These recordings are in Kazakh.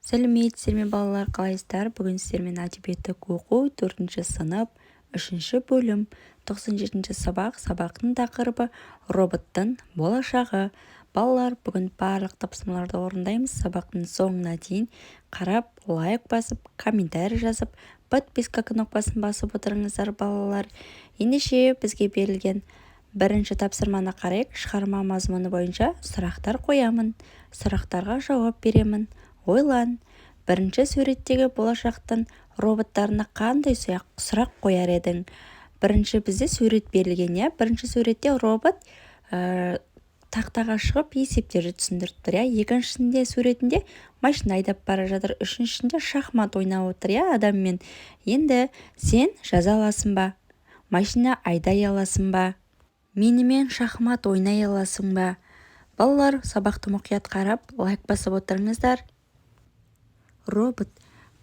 Сәлеметсіздер ме балалар, қалайсыздар? Бүгін сіздермен әдебиеттік оқу 4-ші сынып 3-ші бөлім 97-ші сабақ. Сабақтың тақырыбы роботтың болашағы. Балалар, бүгін барлық тапсырмаларды орындаймыз. Сабақтың соңына дейін қарап, лайк басып, комментарий жазып, подписка кнопкасын басып отырыңыздар балалар. Ендеше бізге берілген бірінші тапсырманы қарайық. Шығарма мазмұны бойынша сұрақтар қоямын. Сұрақтарға жауап беремін. Ойлан, бірінші суреттегі болашақтың роботтарына қандай сұрақ қояр едің? Бірінші бізде сурет берілген, бірінші суретте робот тақтаға шығып есептерді түсіндіріп тұр, екіншісінде суретінде машина айдап бара жатыр, үшіншісінде шахмат ойнап отыр, адаммен. Енді сен жаза аласың ба? Машина айдай аласың ба? Менімен шахмат ойнай аласың ба? Балалар, сабақты мұқият қарап, лайк басып отырыңыздар. Робот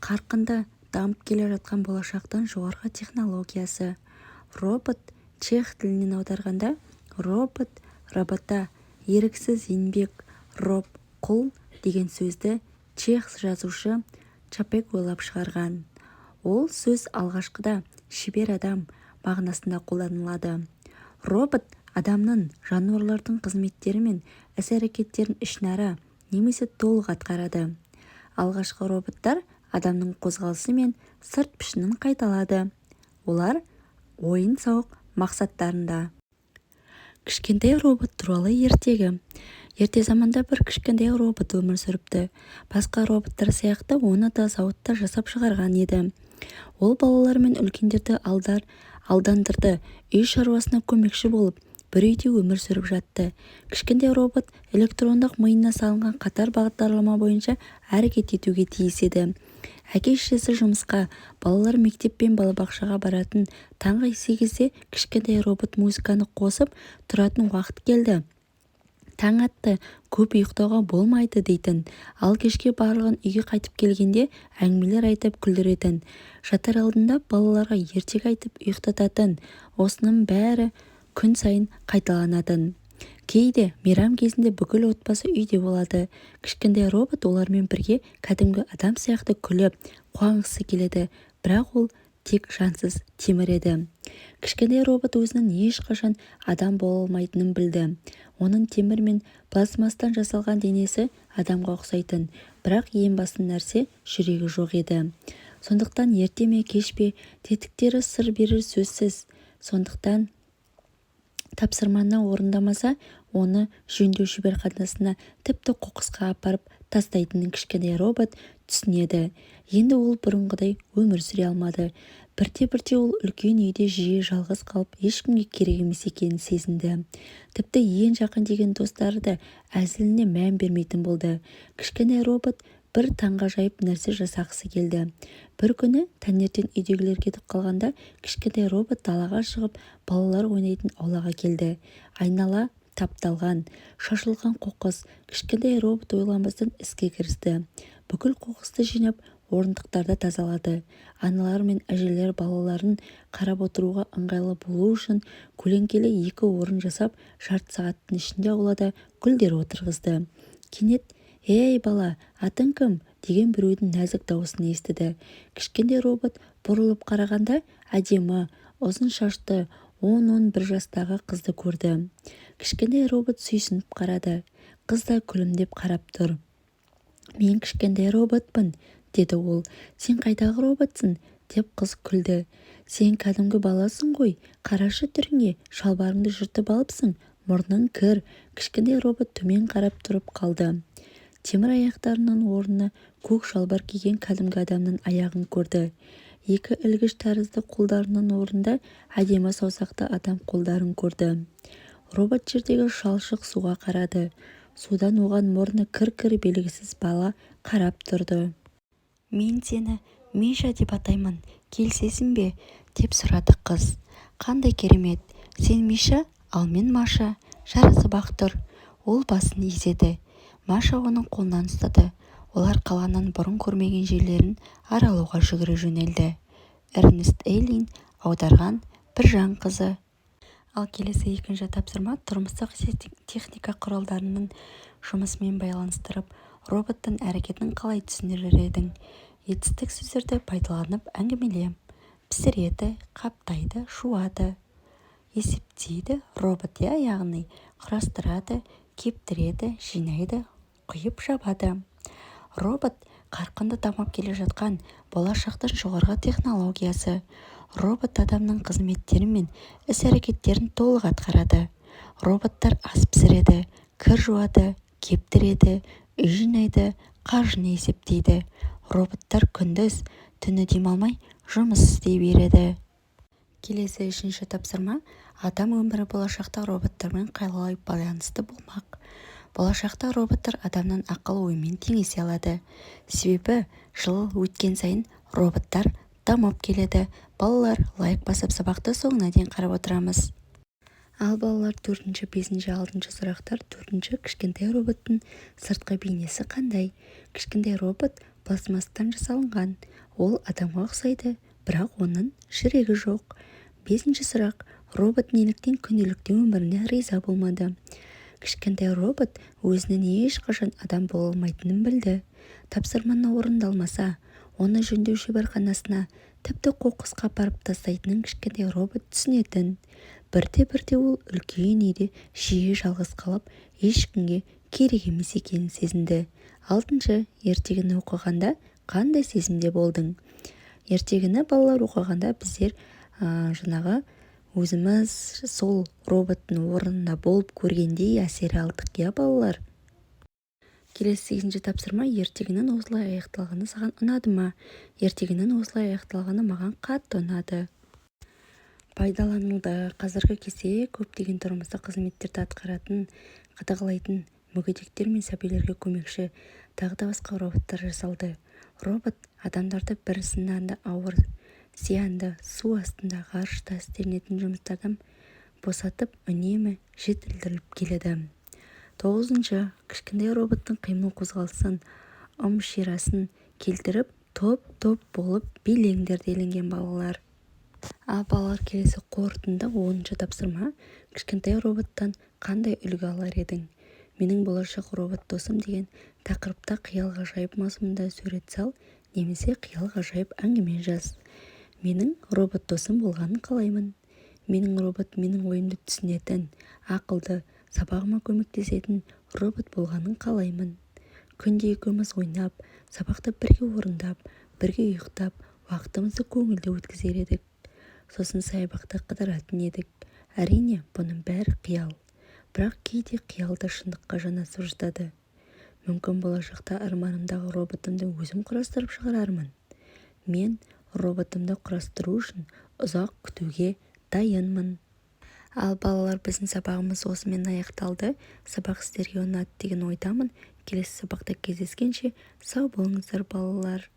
қарқынды дамып келе жатқан болашақтың жоғарғы технологиясы. Робот чех тілінен аударғанда робота еріксіз еңбек, құл деген сөзді чех жазушы Чапек ойлап шығарған. Ол сөз алғашқыда шебер адам мағынасында қолданылады. Робот адамның жануарлардың қызметтері мен іс-әрекеттерін ішінара немесе толық атқарады. Алғашқы роботтар адамның қозғалысы мен сырт пішінін қайталады. Олар ойын-сауық мақсаттарында. Кішкентай робот туралы ертегі. Ерте заманда бір кішкентай робот өмір сүріпті. Басқа роботтар сияқты оны да зауытта жасап шығарған еді. Ол балалар мен үлкендерді алдандырды, үй шаруасына көмекші болып, бір үйде өмір сүріп жатты. Кішкентай робот электрондық миына салынған қатар бағдарлама бойынша әрекет етуге тиіс еді. Әке-шешесі жұмысқа, балалар мектеп пен балабақшаға баратын. Таңғы 8-де кішкентай робот музыканы қосып тұратын уақыт келді. Таң атты, көп ұйықтауға болмайды дейтін. Ал кешке барлығын үйге қайтып келгенде әңгімелер айтып күлдіретін. Жатар алдында балаларға ертек айтып ұйықтататын. Осының бәрі күн сайын қайталанатын. Кейде мейрам кезінде бүкіл отбасы үйде болады. Кішкентай робот олармен бірге кәдімгі адам сияқты күліп, қуанғысы келеді, бірақ ол тек жансыз темір еді. Кішкентай робот өзінің ешқашан адам бола алмайтынын білді. Оның темір мен пластмастан жасалған денесі адамға ұқсайтын, бірақ ең басты нәрсе жүрегі жоқ еді. Сондықтан ерте ме кеш пе тетіктері сыр берер сөзсіз. Сондықтан тапсырманы орындамаса, оны жөндеу шеберханасына тіпті қоқысқа апарып тастайтынын кішкентай робот түсінеді. Енді ол бұрынғыдай өмір сүре алмады. Бірте-бірте ол үлкен үйде жиі жалғыз қалып, ешкімге керек емес екенін сезінді. Тіпті ең жақын деген достары да әзіліне мән бермейтін болды. Кішкентай робот бір таңғажайып нәрсе жасағысы келді. Бір күні таңертең үйдегілер кетіп қалғанда, кішкентай робот далаға шығып, балалар ойнайтын аулаға келді. Айнала тапталған, шашылған қоқыс. Кішкентай робот ойланбастан іске кірісті. Бүкіл қоқысты жинап, орындықтарды тазалады. Аналар мен әжелер балаларын қарап отыруға ыңғайлы болу үшін көлеңкелі 2 орын жасап, жарты сағаттың ішінде аулада гүлдер отырғызды. Кенет «Ей бала, атың кім?» деген біреудің нәзік дауысын естіді. Кішкентай робот бұрылып қарағанда әдемі, ұзын шашты, 10-11 жастағы қызды көрді. Кішкентай робот сүйсініп қарады. Қыз да күлімдеп қарап тұр. «Мен кішкентай роботпын», деді ол. «Сен қайдағы роботсың?» деп қыз күлді. «Сен кәдімгі баласың ғой, қарашы түріңе, шалбарыңды жыртып алыпсың, мұрның кір». Кішкентай робот төмен қарап тұрып қалды. Темір аяқтарының орнына көк шалбар киген кәдімгі адамның аяғын көрді. 2 ілгіш тәрізді қолдарының орнында әдемі саусақты адам қолдарын көрді. Робот жердегі шалшық суға қарады. Судан оған мұрны кір-кір белгісіз бала қарап тұрды. «Мен сені Миша деп атаймын, келісесің бе?» деп сұрады қыз. «Қандай керемет, сен Миша, ал мен Маша, жарасып-ақ тұр». Ол басын изеді. Маша оның қолынан ұстады. Олар қаланың бұрын көрмеген жерлерін аралауға жүгіре жөнелді. Эрнест Эйлин аударған Біржан қызы. Ал келесі 2-ші тапсырма тұрмыстық техника құралдарының жұмысымен байланыстырып, роботтың әрекетін қалай түсіндірер едің? Етістік сөздерді пайдаланып әңгімеле. Пісіреді, қаптайды, жуады. Есептейді робот, яғни құрастырады, кептіреді, жинайды, құйып жабады. Робот қарқынды дамып келе жатқан болашақтың жоғарғы технологиясы. Робот адамның қызметтері мен іс-әрекеттерін толық атқарады. Роботтар ас пісіреді, кір жуады, кептіреді, үй жинайды, қаржыны есептейді. Роботтар күндіз, түні демалмай жұмыс істей береді. Келесі 3-ші тапсырма. Адам өмірі болашақта роботтармен қалай байланысты болмақ? Болашақта роботтар адамның ақыл ойымен теңесе алады. Себебі жыл өткен сайын роботтар дамып келеді. Балалар, лайк басып сабақты соңына дейін қарап отырамыз. Ал балалар 4-ші, 5-ші, 6-ші сұрақтар. 4-ші, кішкентай роботтың сыртқы бейнесі қандай? Кішкентай робот пластмастан жасалынған. Ол адамға ұқсайды, бірақ оның жүрегі жоқ. 5-ші сұрақ. Робот неліктен күнделікті өміріне риза болмады? Кішкентай робот өзінің ешқашан адам бола алмайтынын білді. Тапсырманы орындалмаса, оны жөндеу шеберханасына, тіпті қоқысқа апарып тастайтынын кішкентай робот түсінетін. Бірте-бірте ол үлкен үйде жиі жалғыз қалып, ешкімге керек емес екенін сезінді. 6-ші, ертегіні оқығанда қандай сезімде болдың? Ертегіні балалар оқығанда біздер өзіміз сол роботтың орнында болып көргендей әсер алдық, балалар? Келесі 8-ші тапсырма. Ертегінің осылай аяқталғаны саған ұнады ма? Ертегінің осылай аяқталғаны маған қатты ұнады. Пайдаланылды. Қазіргі кезде көптеген тұрмыстық қызметтерді атқаратын, қадағалайтын мүгедектер мен сәбилерге көмекші тағы да басқа роботтар жасалды. Робот адамдарды бір сынанды ауыр зиянды су астында, ғарышта істелінетін жұмыстардан босатып, үнемі жетілдіріліп келеді. 9-ші, кішкентай роботтың қимыл қозғалысын, ширасын келтіріп, топ-топ болып билеңдер делінген, балалар. Ал балалар, келесі қорытынды 10-ші тапсырма. Кішкентай роботтан қандай үлгі алар едің? Менің болашақ робот досым деген тақырыпта қиял ғажайып мазмұнында сурет сал, немесе қиял ғажайып әңгіме жаз. Менің робот досым болғанын қалаймын. Менің робот менің ойымды түсінетін, ақылды, сабағыма көмектесетін робот болғанын қалаймын. Күнде екеуміз ойнап, сабақты бірге орындап, бірге ұйықтап, уақытымызды көңілді өткізер едік. Сосын саябақты қыдыратын едік. Әрине, бұның бәрі қиял. Бірақ кейде қиялды шындыққа жанасып жатады. Мүмкін болашақта арманымдағы роботымды өзім құрастырып шығарармын. Мен роботымды құрастыру үшін ұзақ күтуге дайынмын. Ал балалар, біздің сабағымыз осымен аяқталды. Сабақ сіздерге ұнады деген ойдамын. Келесі сабақта кездескенше сау болыңыздар, балалар.